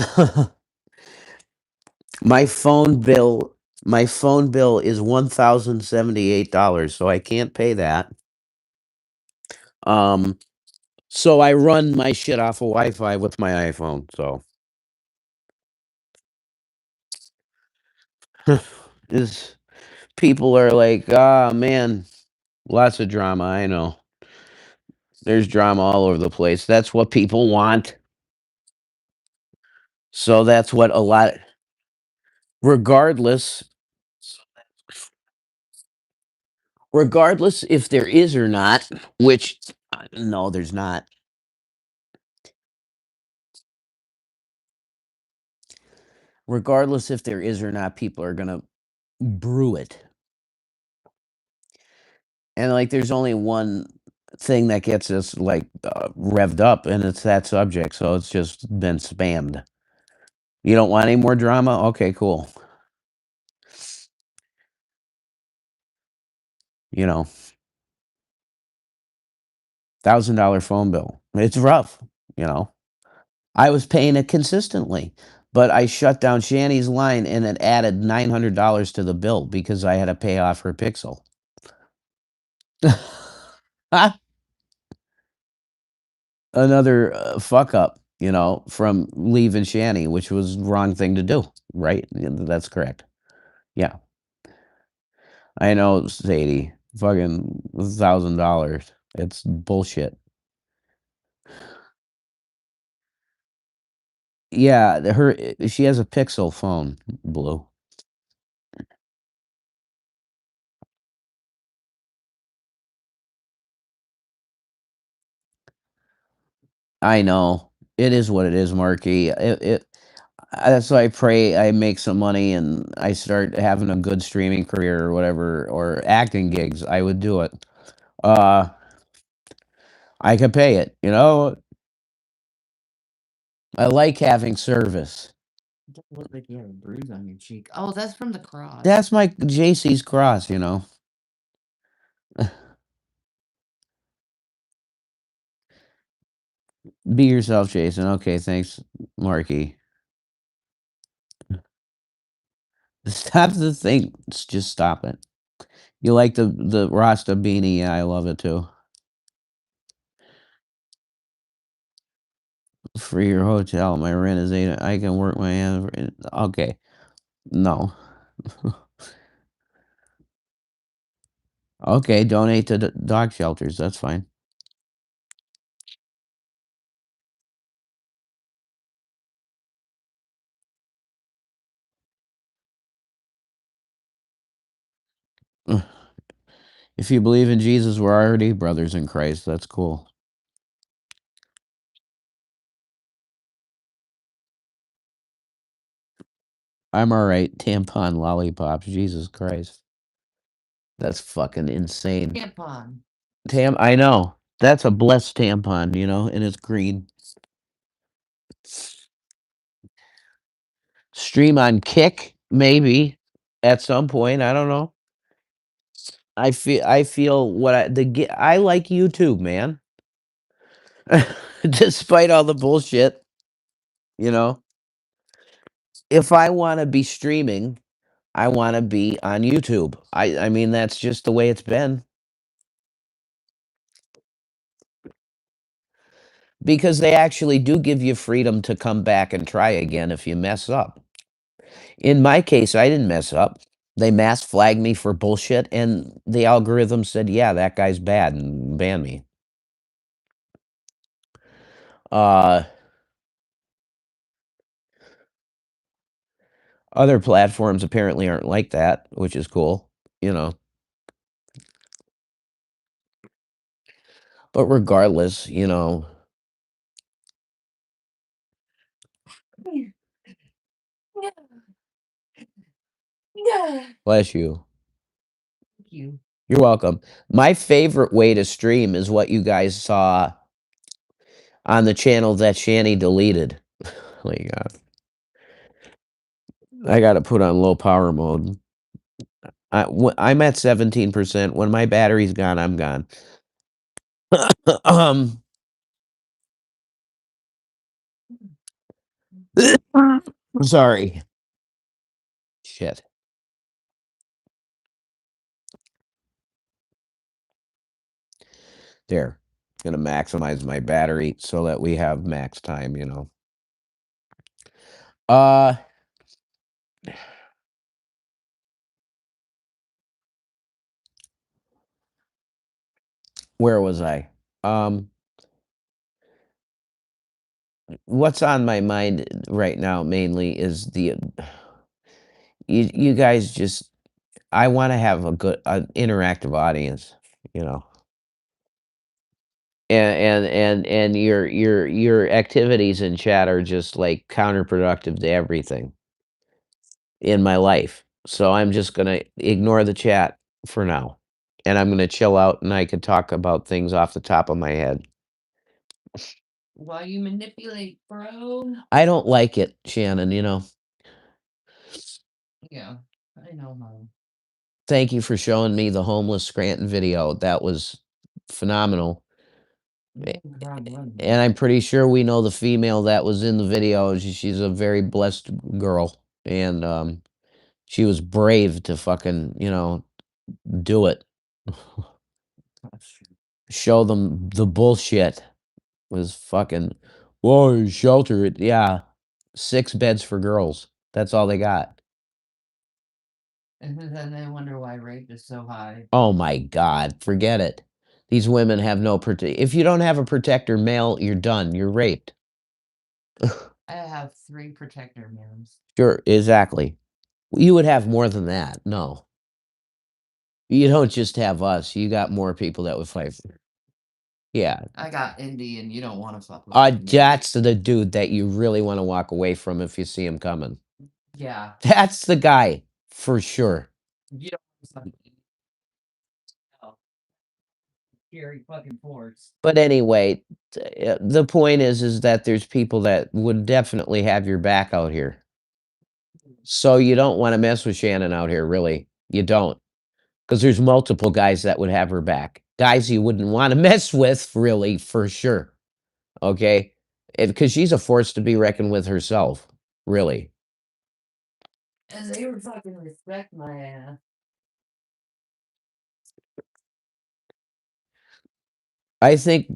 my phone bill my phone bill is $1,078, so I can't pay that. Um, so I run my shit off of Wi-Fi with my iPhone, so is people are like, "Ah, man, lots of drama." I know. There's drama all over the place. That's what people want. So that's what a lot regardless regardless if there is or not, which no, there's not. Regardless if there is or not, people are going to brew it. And like there's only one thing that gets us like revved up, and it's that subject, so it's just been spammed. You don't want any more drama? Okay, cool. You know, $1,000 phone bill. It's rough, you know. I was paying it consistently, but I shut down Shanny's line and it added $900 to the bill because I had to pay off her Pixel. Another fuck up, from leaving Shanny, which was wrong thing to do, right? Yeah, that's correct. Yeah, I know, Sadie. Fucking $1,000. It's bullshit. Yeah, she has a Pixel phone, Blue. I know. It is what it is, Marky. That's why I pray I make some money and I start having a good streaming career or whatever, or acting gigs. I would do it. Uh, I could pay it. I like having service. Don't look like you have a bruise on your cheek. Oh, that's from the cross. That's my JC's cross. Be yourself, Jason. Okay, thanks, Marky. Stop the thing. Just stop it. You like the Rasta beanie? Yeah, I love it too. For your hotel, my rent is 8. I can work my hand. Okay, no. Okay, donate to dog shelters. That's fine. If you believe in Jesus, we're already brothers in Christ. That's cool. I'm all right. Tampon lollipops. Jesus Christ. That's fucking insane. Tampon. I know. That's a blessed tampon, and it's green. Stream on Kick, maybe at some point. I don't know. I feel what I like YouTube, man. Despite all the bullshit, you know. If I want to be streaming, I want to be on YouTube. I mean that's just the way it's been. because they actually do give you freedom to come back and try again if you mess up. In my case, I didn't mess up. They mass flagged me for bullshit, and the algorithm said, "Yeah, that guy's bad," and banned me. Uh, Other platforms apparently aren't like that, which is cool, you know. But regardless, bless you. Thank you. You're welcome. My favorite way to stream is what you guys saw on the channel that Shanny deleted. Like, I gotta put on low power mode. I'm at 17%. When my battery's gone, I'm gone. um, sorry. Shit. There. Gonna maximize my battery so that we have max time. Uh, where was I? Um, what's on my mind right now mainly is you guys just I want to have a good interactive audience, you know. And your activities in chat are just like counterproductive to everything in my life. So I'm just gonna ignore the chat for now. And I'm gonna chill out and I could talk about things off the top of my head. While you manipulate, bro. I don't like it, Shannon. Yeah, I know, Mom. Thank you for showing me the homeless Scranton video. That was phenomenal. No problem. And I'm pretty sure we know the female that was in the video. She's a very blessed girl. And she was brave to fucking, do it. Show them the bullshit. Was fucking, whoa, shelter it. Yeah. 6 beds for girls. That's all they got. And then they wonder why rape is so high. Oh my God. Forget it. These women have no if you don't have a protector male, you're done. You're raped. I have 3 protector males. Sure, exactly. You would have more than that. No. You don't just have us. You got more people that would fight for. Yeah. I got Indy, and you don't want to fuck with me. That's the dude that you really want to walk away from if you see him coming. Yeah. That's the guy for sure. You don't want to fuck scary fucking force. But anyway, the point is that there's people that would definitely have your back out here. So you don't want to mess with Shannon out here, really. You don't. Because there's multiple guys that would have her back. Guys you wouldn't want to mess with, really, for sure. Okay? Because she's a force to be reckoned with herself, really. And they would fucking respect my ass. I think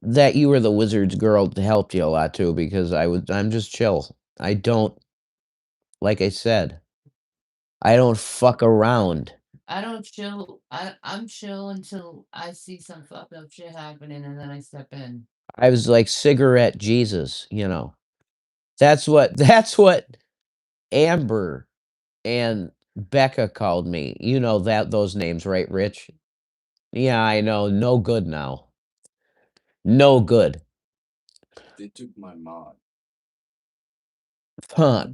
that you were the wizard's girl to help you a lot too, because I'm just chill. I don't, like I said, I don't fuck around. I don't chill. I'm chill until I see some fucked up shit happening, and then I step in. I was like cigarette Jesus. That's what Amber and Becca called me. You know those names, right, Rich? Yeah, I know. No good now. No good. They took my mod. Huh.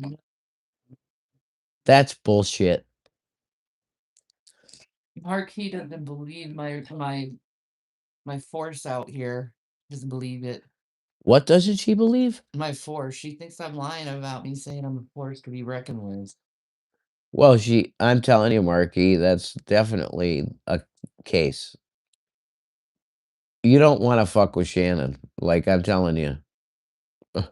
That's bullshit. Marquis doesn't believe my force out here. Doesn't believe it. What doesn't she believe? My force. She thinks I'm lying about me saying I'm a force to be reckoned with. Well, I'm telling you, Marky, that's definitely a case. You don't want to fuck with Shannon, like I'm telling you. I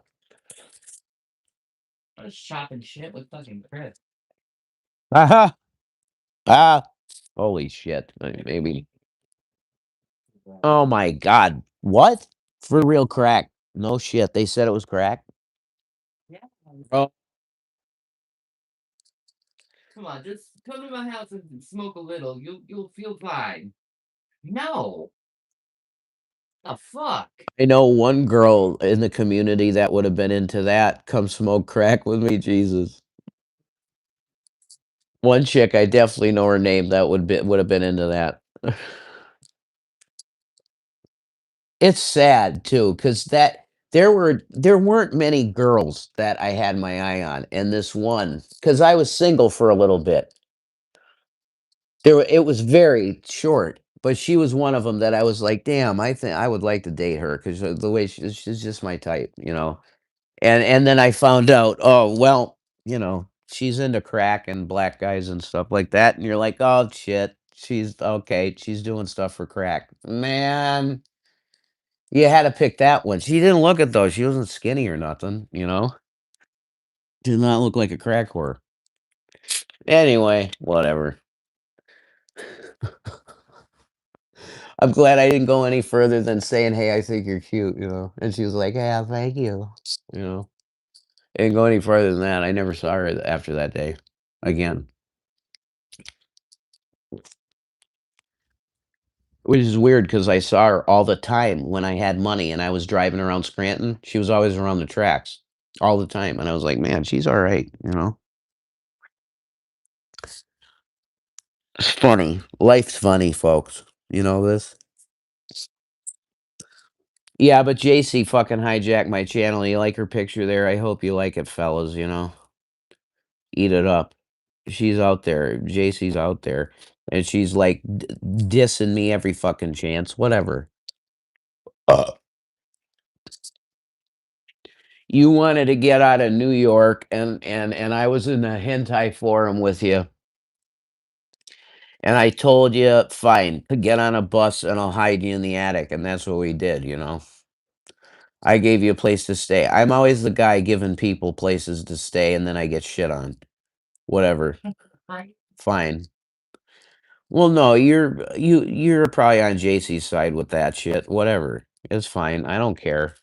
was chopping shit with fucking Chris. Aha! Ah! Holy shit! Maybe. Oh my God! What? For real crack? No shit. They said it was crack. Yeah. Oh, Come on, just come to my house and smoke a little. You'll feel fine. No. The fuck? I know one girl in the community that would have been into that. Come smoke crack with me, Jesus. One chick, I definitely know her name that would have been into that. It's sad too, cause there weren't many girls that I had my eye on, and this one, cause I was single for a little bit. It was very short, but she was one of them that I was like, "Damn, I think I would like to date her," 'cause the way she's just my type, you know? And then I found out, oh, well, she's into crack and black guys and stuff like that, and you're like, "Oh, shit, she's okay, she's doing stuff for crack." Man, you had to pick that one. She didn't look it though, she wasn't skinny or nothing, you know? Did not look like a crack whore. Anyway, whatever. I'm glad I didn't go any further than saying, "Hey, I think you're cute," you know? And she was like, "Yeah, thank you." You know? I didn't go any further than that. I never saw her after that day again. Which is weird because I saw her all the time when I had money and I was driving around Scranton. She was always around the tracks all the time, and I was like, "Man, she's alright," you know? It's funny. Life's funny, folks. You know this? Yeah, but JC fucking hijacked my channel. You like her picture there? I hope you like it, fellas, you know? Eat it up. She's out there. JC's out there, and she's, like, dissing me every fucking chance, whatever. Uh, you wanted to get out of New York, and I was in the hentai forum with you, and I told you, "Fine, get on a bus and I'll hide you in the attic," and that's what we did, you know? I gave you a place to stay. I'm always the guy giving people places to stay, and then I get shit on. Whatever. Right. Fine. Well, no, you're probably on JC's side with that shit. Whatever. It's fine. I don't care.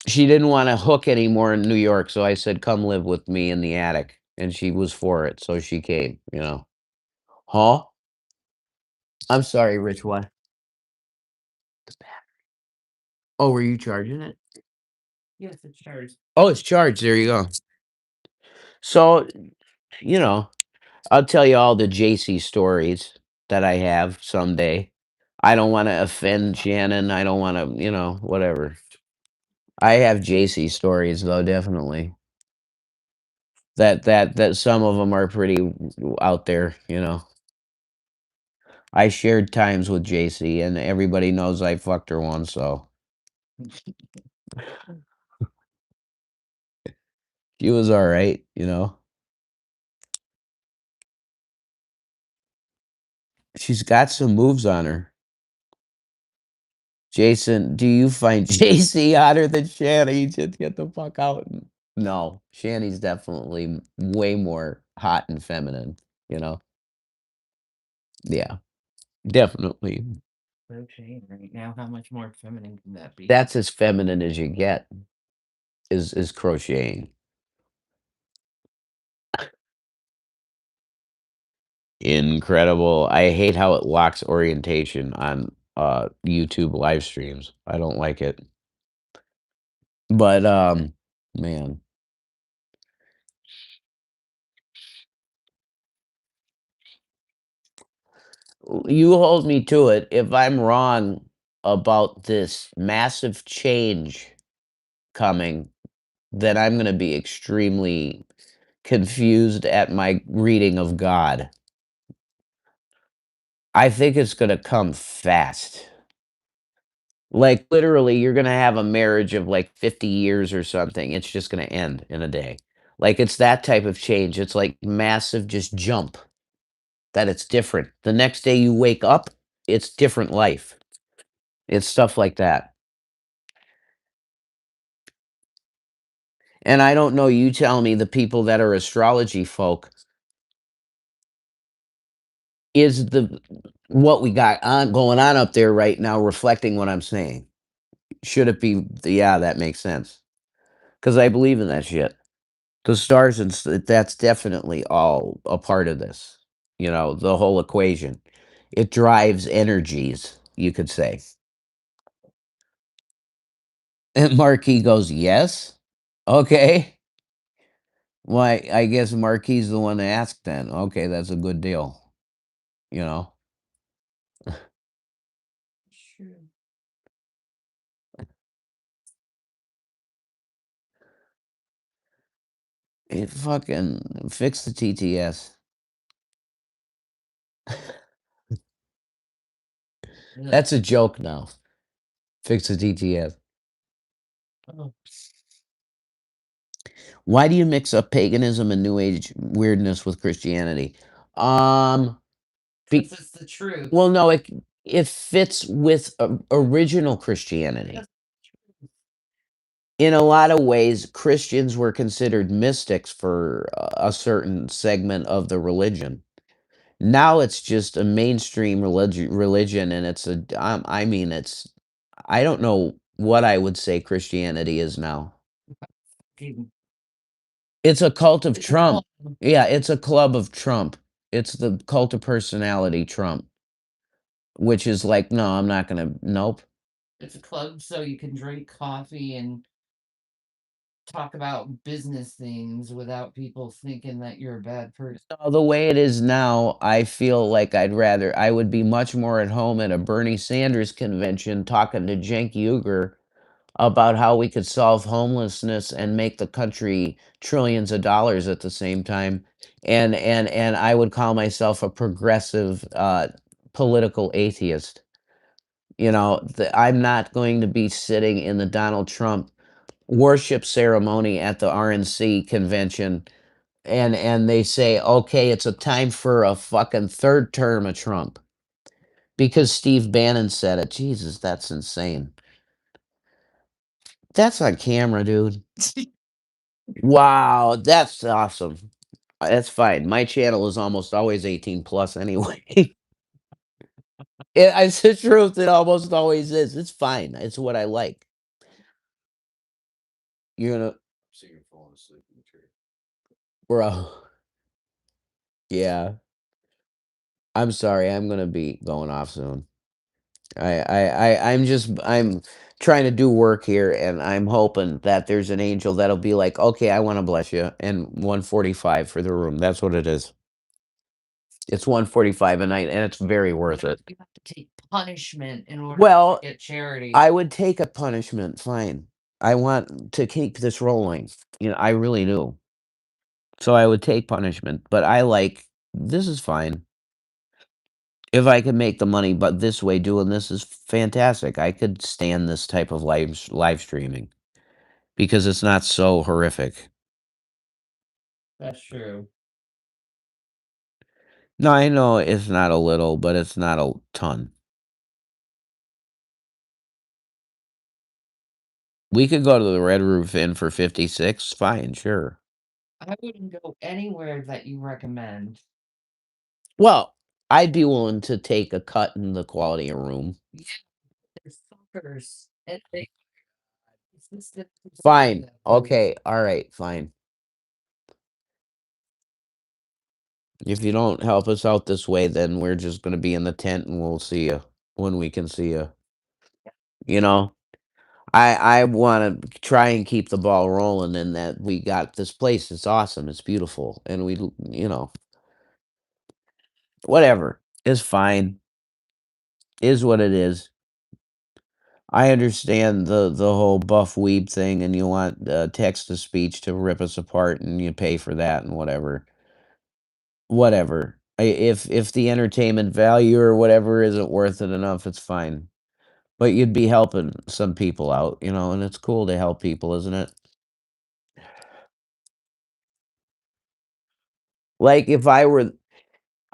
She didn't wanna hook anymore in New York, so I said, "Come live with me in the attic," and she was for it, so she came, you know? Huh? I'm sorry, Rich, what? Oh, were you charging it? Yes, it's yours. Oh, it's charged, there you go. So, you know, I'll tell you all the JC stories that I have someday. I don't wanna offend Shannon, I don't wanna, whatever. I have JC stories, though, definitely. That some of them are pretty out there, you know? I shared times with JC, and everybody knows I fucked her once, so she was alright, you know? She's got some moves on her. Jason, do you find JC hotter than Shanny? Just get the fuck out. No, Shanny's definitely way more hot and feminine, you know? Yeah, definitely. Crocheting right now. How much more feminine can that be? That's as feminine as you get, is crocheting. Incredible. I hate how it locks orientation on, YouTube live streams. I don't like it. But, man, you hold me to it. If I'm wrong about this massive change coming, then I'm gonna be extremely confused at my reading of God. I think it's gonna come fast. Like, literally, you're gonna have a marriage of, like, 50 years or something, it's just gonna end in a day. Like, it's that type of change, it's, like, massive just jump, that it's different. The next day you wake up, it's different life. It's stuff like that. And I don't know, you tell me, the people that are astrology folk, is the what we got on going on up there right now reflecting what I'm saying? Should it be? Yeah, that makes sense. Because I believe in that shit. The stars and that's definitely all a part of this. The whole equation. It drives energies, you could say. And Marquis goes, yes. Okay. Well, I guess Marquis the one to ask then. Okay, that's a good deal. You know, Sure. it fucking fix the TTS. Yeah. That's a joke now. Fix the TTS. Oh, Why do you mix up paganism and New Age weirdness with Christianity? Um, be, because it's the truth. well, no, it fits with original Christianity. That's In a lot of ways, Christians were considered mystics for a certain segment of the religion. Now it's just a mainstream religion, and I mean, I don't know what I would say Christianity is now. fucking- It's a cult of it's a Trump. club. Yeah, it's a club of Trump. It's the cult of personality Trump, which is like, no, I'm not gonna. Nope. It's a club so you can drink coffee and talk about business things without people thinking that you're a bad person. No, the way it is now, I feel like I would be much more at home at a Bernie Sanders convention talking to Cenk Uygur about how we could solve homelessness and make the country trillions of dollars at the same time. And I would call myself a progressive political atheist. I'm not going to be sitting in the Donald Trump worship ceremony at the RNC convention and they say, okay, it's a time for a fucking third term of Trump because Steve Bannon said it. Jesus, that's insane. That's on camera, dude. Wow, that's awesome. That's fine. My channel is almost always 18 plus anyway. It's the truth. It almost always is. It's fine. It's what I like. You're gonna, See you falling asleep in the tree. bro. Yeah. I'm sorry. I'm gonna be going off soon. I'm trying to do work here, and I'm hoping that there's an angel that'll be like, okay, I want to bless you, and 145 for the room. That's what it is. It's 145 a night, and it's very worth it. You have to take punishment in order Well, to get charity. I would take a punishment. Fine. I want to keep this rolling. I really do. So I would take punishment, but this is fine. If I could make the money, but this way doing this is fantastic. I could stand this type of live streaming because it's not so horrific. That's true. No, I know it's not a little, but it's not a ton. We could go to the Red Roof Inn for 56. Fine, sure. I wouldn't go anywhere that you recommend. Well, I'd be willing to take a cut in the quality of room. Yeah, they're fuckers. And they consistent. Fine. Okay. All right. Fine. If you don't help us out this way, then we're just going to be in the tent and we'll see you when we can see you. You know, I want to try and keep the ball rolling and that we got this place. It's awesome. It's beautiful. And whatever. It's fine. Is what it is. I understand the whole buff weeb thing, and you want text to speech to rip us apart, and you pay for that and whatever. Whatever. If the entertainment value or whatever isn't worth it enough, it's fine. But you'd be helping some people out, and it's cool to help people, isn't it? Like if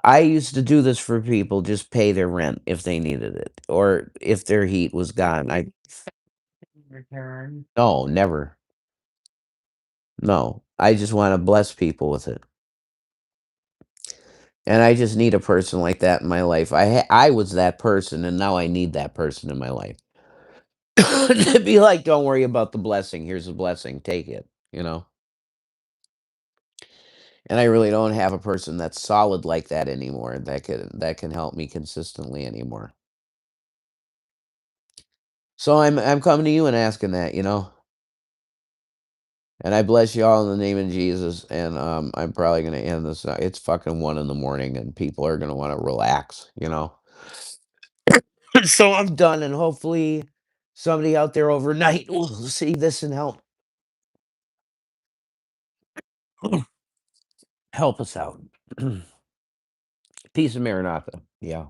I used to do this for people, just pay their rent if they needed it, or if their heat was gone. Return. No, never. No, I just want to bless people with it. And I just need a person like that in my life. I was that person, and now I need that person in my life. To be like, "Don't worry about the blessing. Here's the blessing. Take it," you know? And I really don't have a person that's solid like that anymore that can help me consistently anymore. So I'm coming to you and asking that, you know? And I bless you all in the name of Jesus, and, I'm probably gonna end this it's fucking 1 in the morning, and people are gonna wanna relax, you know? So I'm done, and hopefully somebody out there overnight will see this and help us out. Peace and Maranatha. Yeah.